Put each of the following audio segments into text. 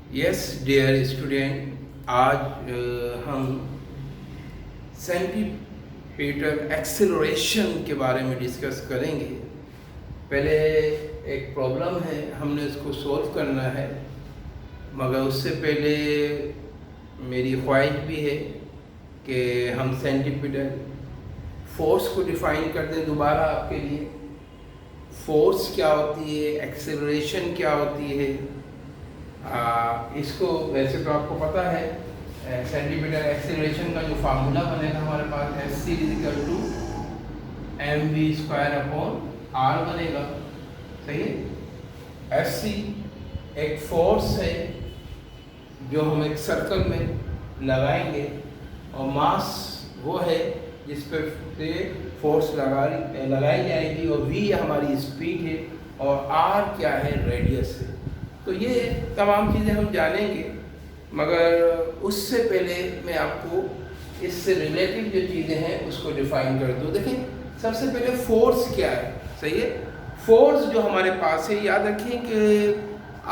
Yes dear student, आज हम centripetal acceleration के बारे में डिस्कस करेंगे। पहले एक प्रॉब्लम है, हमने इसको सॉल्व करना है, मगर उससे पहले मेरी ख्वाहिश भी है कि हम सेंटीपीटल फोर्स को डिफ़ाइन कर दें दोबारा आपके लिए। फोर्स क्या होती है, एक्सेलरेशन क्या होती है। इसको वैसे तो आपको पता है, सेंटीमीटर एक्सेलरेशन का जो फार्मूला बनेगा हमारे पास Fc = mv²/r बनेगा। सही है। Fc एक फोर्स है जो हम एक सर्कल में लगाएंगे, और मास वो है जिस पर से फोर्स लगाई जाएगी, और v हमारी स्पीड है, और r क्या है, रेडियस है। तो ये तमाम चीज़ें हम जानेंगे, मगर उससे पहले मैं आपको इससे रिलेटेड जो चीज़ें हैं उसको डिफ़ाइन कर दूँ। देखिए, सबसे पहले फोर्स क्या है। सही है। फोर्स जो हमारे पास है, याद रखिए कि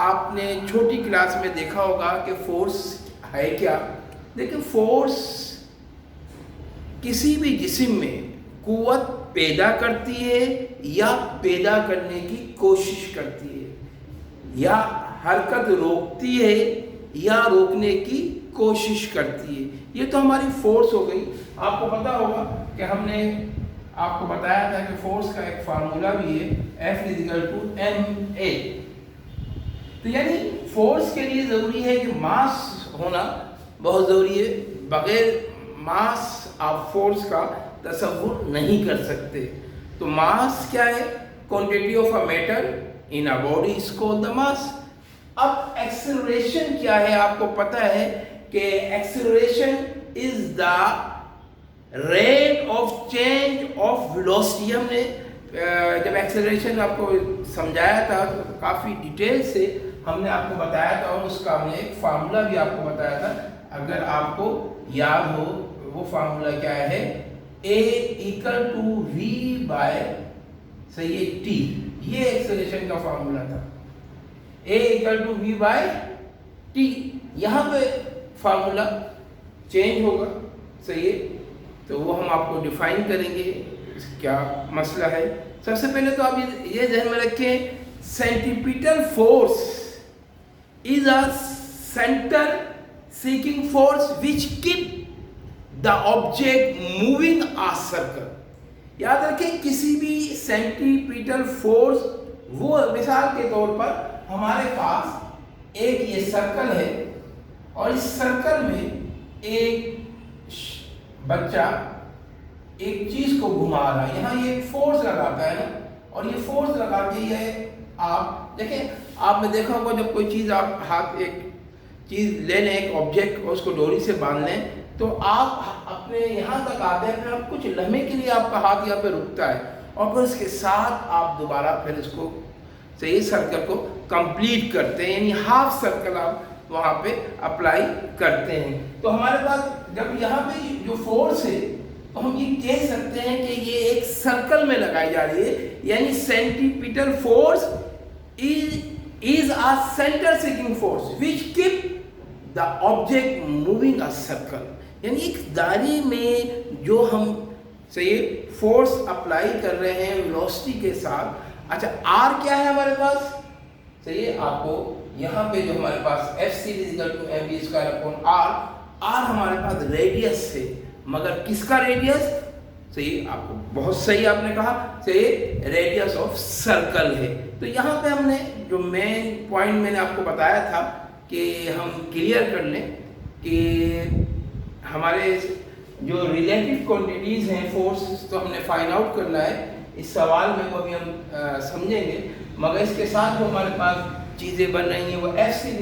आपने छोटी क्लास में देखा होगा कि फोर्स है क्या। देखिए, फोर्स किसी भी जिस्म में कुव्वत पैदा करती है या पैदा करने की कोशिश करती है, या हरकत रोकती है या रोकने की कोशिश करती है। ये तो हमारी फोर्स हो गई। आपको पता होगा कि हमने आपको बताया था कि फोर्स का एक फार्मूला भी है, F = ma। तो यानी फोर्स के लिए ज़रूरी है कि मास होना बहुत ज़रूरी है। बगैर मास आप फोर्स का तसव्वुर नहीं कर सकते। तो मास क्या है? Quantity of a matter in a body is called the mass. अब एक्सेलरेशन क्या है? आपको पता है कि acceleration is the rate of change of velocity. हमने जब एक्सेलरेशन आपको समझाया था तो काफ़ी डिटेल से हमने आपको बताया था, और उसका हमने एक फार्मूला भी आपको बताया था। अगर आपको याद हो, वो फार्मूला क्या है? A = v/t। ये एक्सेलरेशन का फार्मूला था, A = v/t। यहाँ पे फार्मूला चेंज होगा। सही है। तो वो हम आपको डिफाइन करेंगे, क्या मसला है। सबसे पहले तो आप ये ध्यान में रखें, centripetal force is a centre seeking force which keep the object moving a circle. याद रखें, किसी भी सेंटीपीटल फोर्स, वो मिसाल के तौर पर हमारे पास एक ये सर्कल है, और इस सर्कल में एक बच्चा एक चीज को घुमा रहा है। यहाँ ये फोर्स लगाता है ना, और ये फोर्स लगा के ये आप देखें, आपने देखा होगा जब कोई चीज़ आप हाथ एक चीज़ ले लें, एक ऑब्जेक्ट, और उसको डोरी से बांध लें, तो आप अपने यहाँ तक आते हैं, फिर आप कुछ लम्हे के लिए आपका हाथ यहाँ पे रुकता है, और फिर उसके साथ आप दोबारा फिर इसको सही सर्कल को कंप्लीट करते हैं, यानी हाफ सर्कल आप वहाँ पे अप्लाई करते हैं। तो हमारे पास जब यहाँ पे जो फोर्स है, तो हम ये कह सकते हैं कि ये एक सर्कल में लगाई जा रही है, यानी centripetal force is a center seeking force which keep the object moving a circle। यानी एक दायरे में जो हम सही फोर्स अप्लाई कर रहे हैं वेलोसिटी के साथ। अच्छा, R क्या है हमारे पास? सही है। आपको यहाँ पे जो हमारे पास Fc = mv²/r, R हमारे पास रेडियस है, मगर किसका रेडियस? सही, आपको बहुत सही आपने कहा, सही, रेडियस ऑफ सर्कल है। तो यहाँ पे हमने जो मेन पॉइंट मैंने आपको बताया था कि हम क्लियर कर लें कि हमारे जो रिलेटिव क्वांटिटीज़ हैं फोर्स, तो हमने फाइंड आउट करना है इस सवाल में, वो भी हम समझेंगे। मगर इसके साथ जो हमारे पास चीज़ें बन रही हैं, वो Fc =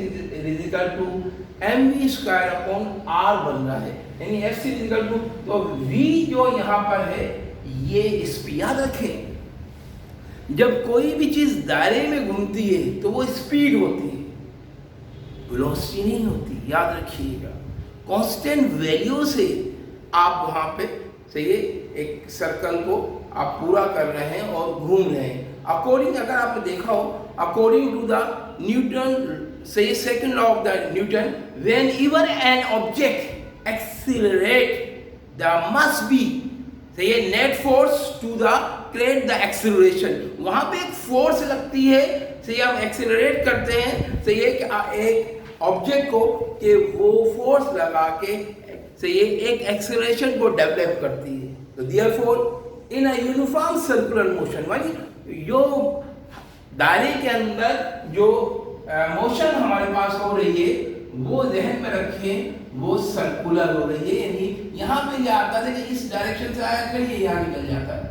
mv²/r बन रहा है, यानी Fc तो v जो यहाँ पर है, ये इस पर याद रखें, जब कोई भी चीज़ दायरे में घूमती है तो वो स्पीड होती है, वेलोसिटी नहीं होती। याद रखिएगा, कांस्टेंट वैल्यू से आप वहाँ पे सही है एक सर्कल को आप पूरा कर रहे हैं और घूम रहे हैं। अकॉर्डिंग, अगर आपने देखा हो, according to the Newton say second law of the Newton, whenever an object accelerate, there must be say net force to the create the acceleration. वहाँ पे एक फोर्स लगती है, सही हम एक्सेलरेट करते हैं, सही है कि एक ऑब्जेक्ट को कि वो फोर्स लगा के सही है एक एक्सेलरेशन को डेवलप करती है. तो therefore in a uniform circular motion, यानी जो दायरे के अंदर जो मोशन हमारे पास हो रही है वो ध्यान में रखें, वो सर्कुलर हो रही है. यानी यहाँ पे ये आता है कि इस डायरेक्शन से आया फिर ये यहाँ निकल जाता है,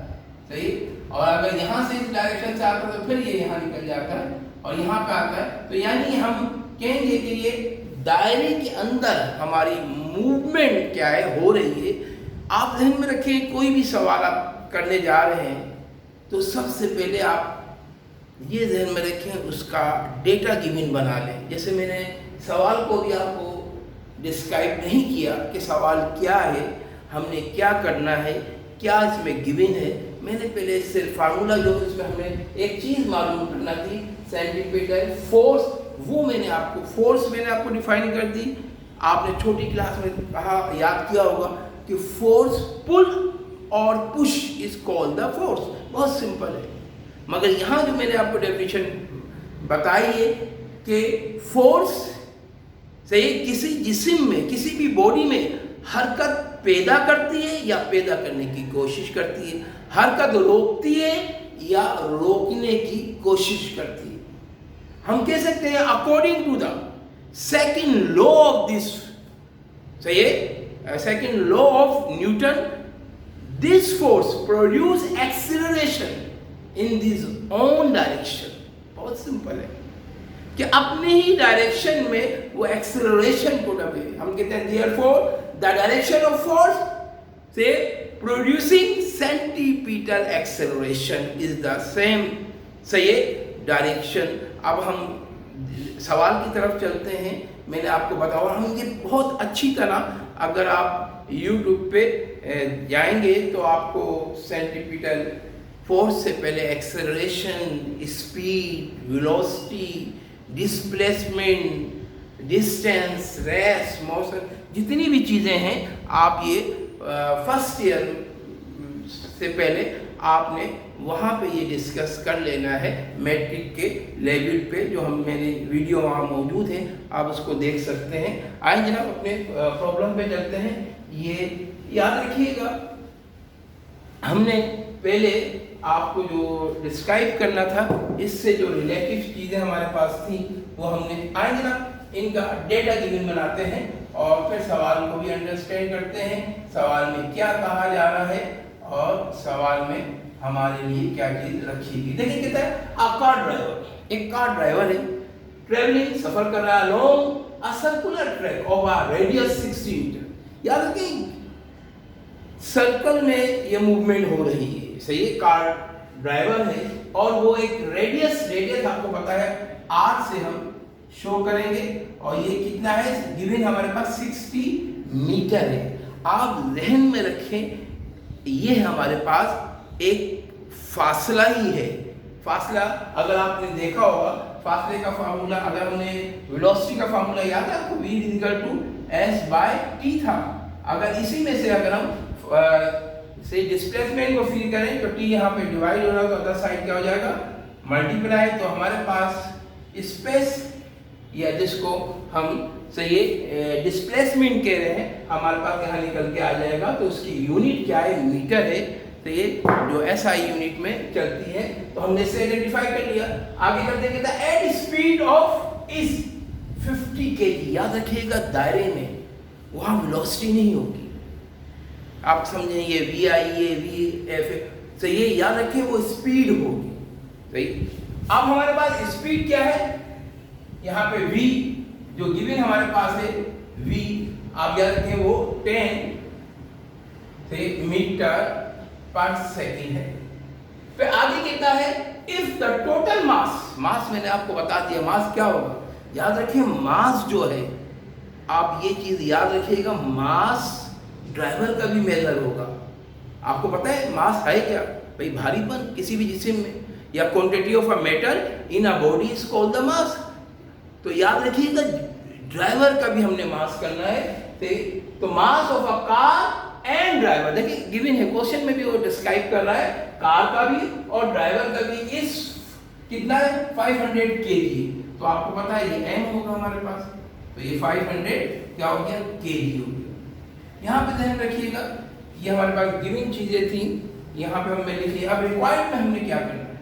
सही. और अगर यहाँ से इस डायरेक्शन से आता है तो फिर ये यहाँ निकल जाता है और यहाँ पे आता है. तो यानी हम कहेंगे कि ये दायरे के अंदर हमारी मूवमेंट क्या है हो रही है. आप ध्यान में रखें, कोई भी सवाल आप करने जा रहे हैं तो सबसे पहले आप ये ध्यान में रखें उसका डेटा गिवन बना लें. जैसे मैंने सवाल को भी आपको डिस्क्राइब नहीं किया कि सवाल क्या है, हमने क्या करना है, क्या इसमें गिवन है. मैंने पहले सिर्फ फार्मूला जो इसमें हमें एक चीज़ मालूम करना थी सेंटीमीटर फोर्स, वो मैंने आपको डिफाइन कर दी. आपने छोटी क्लास में कहा, याद किया होगा कि फोर्स पुल और push is called the force. बहुत सिंपल है. मगर यहाँ जो मैंने आपको डेफिनेशन बताई है कि फोर्स से किसी जिस्म में, किसी भी बॉडी में हरकत पैदा करती है या पैदा करने की कोशिश करती है, हरकत रोकती है या रोकने की कोशिश करती है. हम कह सकते हैं according to the second law of this, सही है, second law of Newton, this force produce acceleration in this own direction. बहुत सिंपल है कि अपने ही डायरेक्शन में वो एक्सेलरेशन को दबे. हम कहते हैं therefore the direction of force से producing centripetal acceleration is the same, सही है, डायरेक्शन. अब हम सवाल की तरफ चलते हैं. मैंने आपको बताया, हम ये बहुत अच्छी तरह अगर आप YouTube पे जाएंगे तो आपको सेंटीपीटल फोर्स से पहले acceleration, speed, velocity, displacement, distance, race, motion, जितनी भी चीज़ें हैं आप ये फर्स्ट ईयर से पहले आपने वहाँ पे ये डिस्कस कर लेना है. मैट्रिक के लेवल पे जो हम मेरे वीडियो वहाँ मौजूद है, आप उसको देख सकते हैं. आइए जनाब अपने प्रॉब्लम पे चलते हैं. ये याद रखिएगा, हमने पहले आपको जो डिस्क्राइब करना था, इससे जो रिलेटिव चीज़ें हमारे पास थी वो हमने, आइए जनाब इनका डेटा गिवन बनाते हैं और फिर सवाल को भी अंडरस्टैंड करते हैं. सवाल में क्या कहा जा रहा है और सवाल में हमारे लिए क्या चीज रखी गई. देखिए कहता है अ कार ड्राइवर, एक कार ड्राइवर है, ट्रेवलिंग, सफर कर रहा है along a circular track of a radius 60 metre. याद रखिए सर्कल में ये मूवमेंट हो रही है, सही है. कार ड्राइवर है और वो एक रेडियस आपको पता है आर से हम शो करेंगे और ये कितना है गिवन हमारे पास 60 मीटर है. आप ध्यान में रखें ये हमारे पास एक फासला ही है. फासला अगर आपने देखा होगा, फासले का फार्मूला, अगर हमने वेलोसिटी का फार्मूला याद है आपको, v = s/t था. अगर इसी में से अगर हम से डिस्प्लेसमेंट को फील करें तो t यहाँ पे डिवाइड हो रहा है तो अदर साइड क्या हो जाएगा मल्टीप्लाई. तो हमारे पास स्पेस या जिसको हम सही डिस्प्लेसमेंट कह रहे हैं, हमारे पास यहाँ निकल के आ जाएगा. तो उसकी यूनिट क्या है, मीटर है. तो ये जो SI यूनिट में चलती है, तो हमने इसे आइडेंटिफाई कर लिया. आगे चलते कहता है at speed of is 50 kg. याद रखिएगा दायरे में वहाँ वेलोसिटी नहीं होगी. आप समझें ये VI, ये VF, तो ये याद रखें वो स्पीड होगी, सही. अब हमारे पास स्पीड क्या है, यहाँ पे v जो गिवन हमारे पास है, v आप याद रखें वो 10 मीटर पर सेकेंड है. फिर आगे कहता है इफ द टोटल मास मैंने आपको बता दिया मास क्या होगा. याद रखिए मास जो है, आप ये चीज याद रखिएगा, मास ड्राइवर का भी मेजर होगा. आपको पता है मास है क्या भाई, भारीपन किसी भी जिस्म में, या quantity of a metal in a body is called the mass. तो याद रखिएगा ड्राइवर का भी हमने मास करना है। तो mass of a car and driver, देखिए गिवन है क्वेश्चन में भी वो डिस्क्राइब कर रहा है, कार का भी और ड्राइवर का भी इस कितना है 500 kg। तो आपको पता है ये m होगा हमारे पास, तो ये 500 क्या हो गया kg हो गया। यहाँ पे ध्यान रखिएगा ये हमारे पास गिवन चीजें थी, यहाँ पे हमने लिखी। अब रिक्वायर्ड में हमने क्या करना है,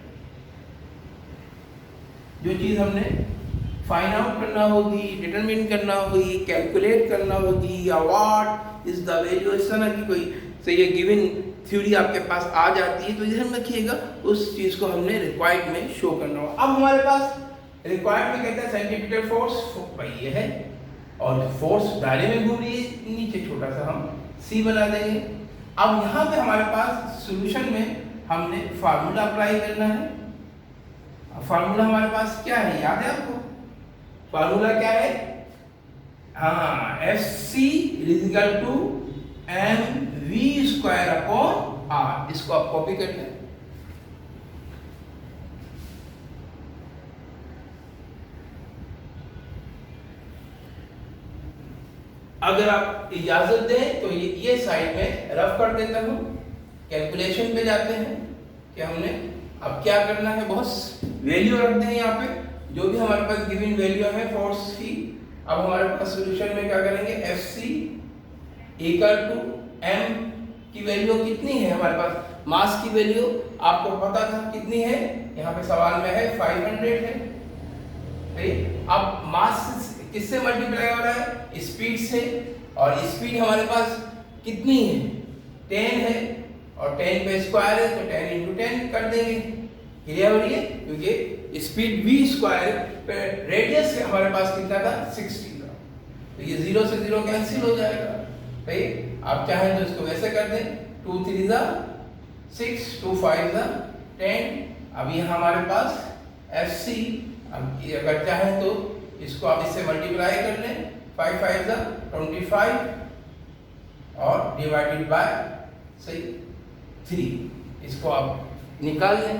जो चीज हमने फाइंड आउट करना होगी, डिटरमिन करना होगी, कैलकुलेट करना होगी, या व्हाट इज द वैल्यू, इस तरह की कोई से ये गिवन थ्योरी आपके पास आ जाती है, तो ध्यान रखिएगा उस चीज को हमने रिक्वायर्ड में शो करना होगा। अब हमारे पास रिक्वायर्ड में कहते हैं सेंटीमीटर फोर्स भाई ये है, और फोर्स दायरे में घूम रही है, नीचे छोटा सा हम c बना देंगे। अब यहाँ पे हमारे पास सॉल्यूशन में हमने फार्मूला अप्लाई करना है। फार्मूला हमारे पास क्या है, याद है आपको? फार्मूला क्या है? हाँ, FC equal to mv² upon r। इसको आप कॉपी कर लें। अगर आप इजाजत दें तो ये साइड में रफ कर देता हूं। कैलकुलेशन पे जाते हैं कि हमने अब क्या करना है, बहुत वैल्यू रख दें यहाँ पे, जो भी हमारे पास गिवन वैल्यू है फोर्स की। अब हमारे पास सॉल्यूशन में क्या करेंगे, FC इक्वल टू m की वैल्यू कितनी है हमारे पास, मास की वैल्यू आपको पता था कितनी है, यहाँ पे सवाल में है 500 है। अब मास किससे मल्टीप्लाई हो रहा है, स्पीड से, और स्पीड हमारे पास कितनी है 10 है, और 10 पे स्क्वायर है तो 10 इंटू 10 कर देंगे। क्लियर हो रही है, क्योंकि स्पीड v² पे रेडियस से हमारे पास कितना था 60 था, तो ये 0 से 0 कैंसिल हो जाएगा। भाई आप चाहें तो इसको वैसे कर दें, 2 3 ज़ा 6, 2 5 ज़ा 10। अब ये हमारे पास FC, अब अगर चाहें तो इसको आप इससे मल्टीप्लाई कर लें, 5 5 ज़ा 25 और डिवाइडेड बाय सही 3, इसको आप निकाल लें।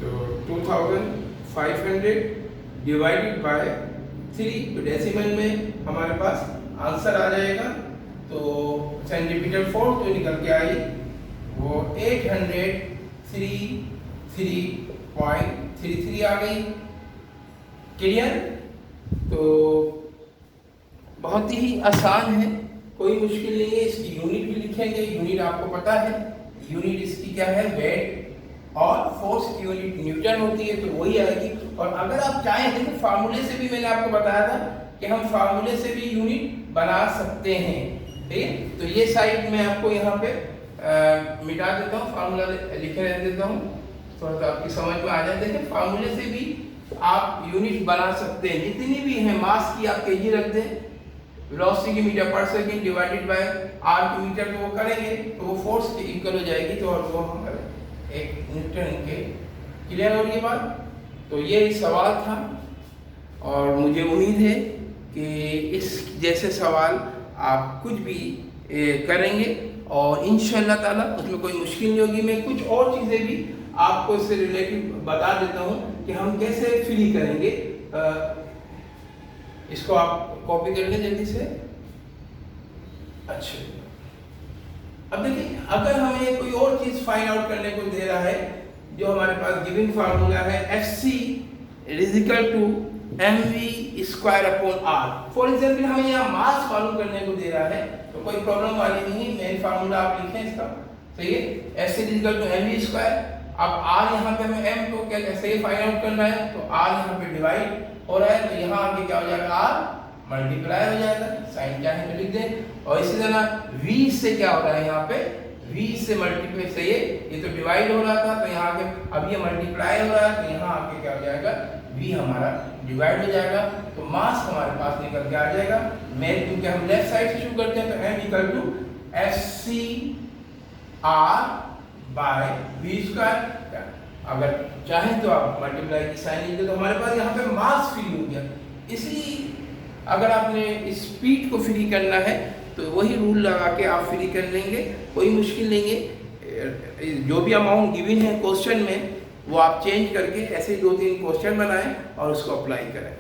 तो 2500 डिवाइडेड बाय 3, तो डेसिमल में हमारे पास आंसर आ जाएगा। तो सेंटीमीटर फोर्स जो निकल के आई वो 803.33 आ गई। क्लियर? तो बहुत ही आसान है, कोई मुश्किल नहीं है। इसकी यूनिट भी लिखेंगे, यूनिट आपको पता है, यूनिट इसकी क्या है, वेट, और फोर्स की यूनिट न्यूटन होती है, तो वही आएगी। और अगर आप चाहें, देखिए फार्मूले से भी मैंने आपको बताया था कि हम फार्मूले से भी यूनिट बना सकते हैं। ठीक है, तो ये साइड में आपको यहाँ पे मिटा देता हूँ, फार्मूला लिखे रह देता हूँ, थोड़ा सा आपकी समझ में आ जाए। देखिए फार्मूले से भी आप यूनिट बना सकते हैं, जितनी भी है। मास की आप kg रख दें, वेलोसिटी की मीटर पर सेकंड डिवाइडेड बाय r की मीटर, तो वो करेंगे तो वो फोर्स के इक्वल हो जाएगी, तो और वो हमारे एक न्यूटन के। क्लियर हो रही है बात? तो ये सवाल था, और मुझे उम्मीद है कि इस जैसे सवाल आप कुछ भी करेंगे और इंशाअल्लाह ताला उसमें कोई मुश्किल नहीं होगी। मैं कुछ और चीज़ें भी आपको इससे रिलेटेड बता देता हूँ कि हम कैसे फ्री करेंगे। इसको आप कॉपी कर लें जल्दी से। अच्छा, अब देखिए, अगर हमें कोई और चीज़ फाइंड आउट करने को दे रहा है, जो हमारे पास गिवन फार्मूला है FC is equal to mv² upon r। For example हमें यहाँ मास मालूम करने को दे रहा है, तो कोई प्रॉब्लम वाली नहीं है, मेन फार्मूला आप लिखें इसका। सही है, FC is equal to mv²। अब r यहाँ पे हमें m को क्या कैसे फाइंड आउट करना है, तो r यहाँ पे डिवाइड हो रहा है, तो यहाँ आगे क्या हो जाएगा, r मल्टीप्लाई हो जाएगा, साइन चाहे तो लिख दें। और इसी तरह v से क्या हो रहा है, यहाँ पे v से मल्टीप्लाई, सही है, ये तो डिवाइड हो रहा था, तो यहाँ आगे अब ये मल्टीप्लाई हो रहा है, तो यहाँ आगे क्या हो जाएगा, v हमारा डिवाइड हो जाएगा, तो मास हमारे पास निकल के आ जाएगा। मैं क्योंकि हम लेफ्ट साइड से शुरू करते हैं, तो m equal to FC r by v²। अगर चाहें तो आप मल्टीप्लाई की साइन लिख दे, तो हमारे पास यहाँ पे मास फ्री हो गया। इसलिए अगर आपने स्पीड को फ्री करना है तो वही रूल लगा के आप फ्री कर लेंगे, कोई मुश्किल नहीं है। जो भी अमाउंट गिवन है क्वेश्चन में, वो आप चेंज करके ऐसे ही 2-3 क्वेश्चन बनाएं और उसको अप्लाई करें।